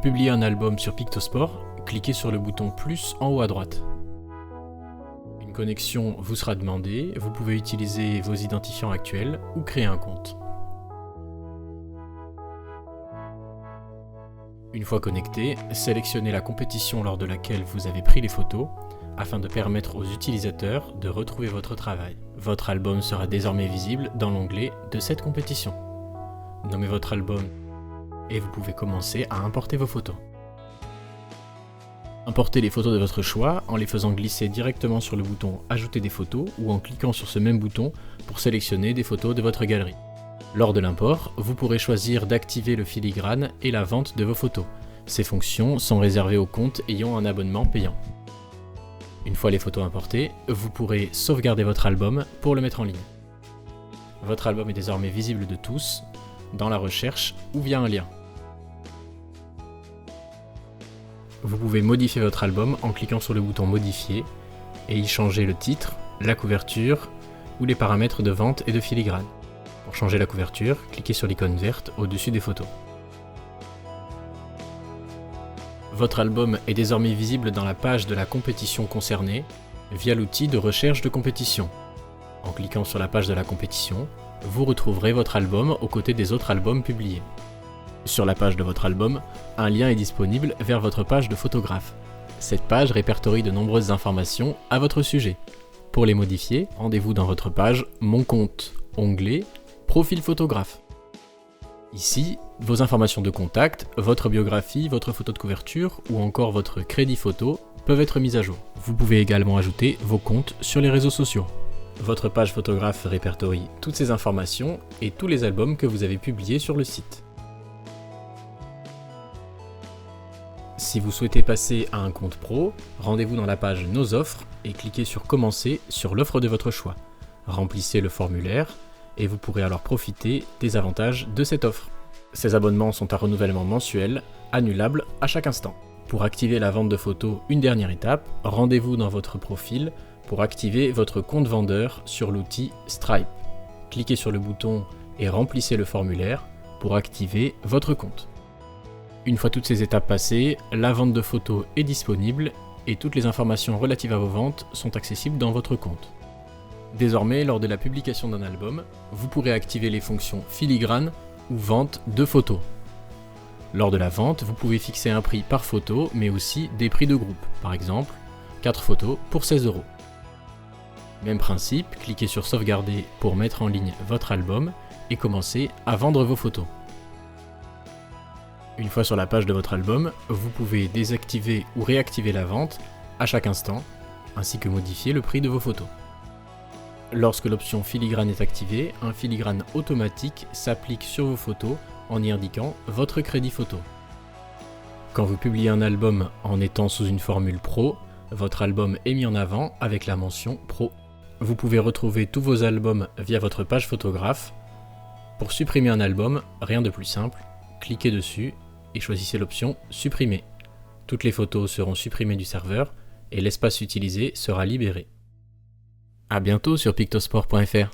publier un album sur Pictosport, cliquez sur le bouton plus en haut à droite. Une connexion vous sera demandée, vous pouvez utiliser vos identifiants actuels ou créer un compte. Une fois connecté, sélectionnez la compétition lors de laquelle vous avez pris les photos afin de permettre aux utilisateurs de retrouver votre travail. Votre album sera désormais visible dans l'onglet de cette compétition. Nommez votre album et vous pouvez commencer à importer vos photos. Importez les photos de votre choix en les faisant glisser directement sur le bouton « Ajouter des photos » ou en cliquant sur ce même bouton pour sélectionner des photos de votre galerie. Lors de l'import, vous pourrez choisir d'activer le filigrane et la vente de vos photos. Ces fonctions sont réservées aux comptes ayant un abonnement payant. Une fois les photos importées, vous pourrez sauvegarder votre album pour le mettre en ligne. Votre album est désormais visible de tous, dans la recherche ou via un lien. Vous pouvez modifier votre album en cliquant sur le bouton Modifier et y changer le titre, la couverture ou les paramètres de vente et de filigrane. Pour changer la couverture, cliquez sur l'icône verte au-dessus des photos. Votre album est désormais visible dans la page de la compétition concernée via l'outil de recherche de compétition. En cliquant sur la page de la compétition, vous retrouverez votre album aux côtés des autres albums publiés. Sur la page de votre album, un lien est disponible vers votre page de photographe. Cette page répertorie de nombreuses informations à votre sujet. Pour les modifier, rendez-vous dans votre page Mon compte, onglet Profil photographe. Ici, vos informations de contact, votre biographie, votre photo de couverture ou encore votre crédit photo peuvent être mises à jour. Vous pouvez également ajouter vos comptes sur les réseaux sociaux. Votre page photographe répertorie toutes ces informations et tous les albums que vous avez publiés sur le site. Si vous souhaitez passer à un compte pro, rendez-vous dans la page Nos offres et cliquez sur Commencer sur l'offre de votre choix. Remplissez le formulaire et vous pourrez alors profiter des avantages de cette offre. Ces abonnements sont à renouvellement mensuel, annulables à chaque instant. Pour activer la vente de photos, une dernière étape, rendez-vous dans votre profil pour activer votre compte vendeur sur l'outil Stripe. Cliquez sur le bouton et remplissez le formulaire pour activer votre compte. Une fois toutes ces étapes passées, la vente de photos est disponible et toutes les informations relatives à vos ventes sont accessibles dans votre compte. Désormais, lors de la publication d'un album, vous pourrez activer les fonctions filigrane ou vente de photos. Lors de la vente, vous pouvez fixer un prix par photo, mais aussi des prix de groupe. Par exemple, 4 photos pour 16 €. Même principe, cliquez sur Sauvegarder pour mettre en ligne votre album et commencer à vendre vos photos. Une fois sur la page de votre album, vous pouvez désactiver ou réactiver la vente à chaque instant, ainsi que modifier le prix de vos photos. Lorsque l'option filigrane est activée, un filigrane automatique s'applique sur vos photos en y indiquant votre crédit photo. Quand vous publiez un album en étant sous une formule pro, votre album est mis en avant avec la mention Pro. Vous pouvez retrouver tous vos albums via votre page photographe. Pour supprimer un album, rien de plus simple, cliquez dessus et choisissez l'option Supprimer. Toutes les photos seront supprimées du serveur et l'espace utilisé sera libéré. À bientôt sur pictosport.fr.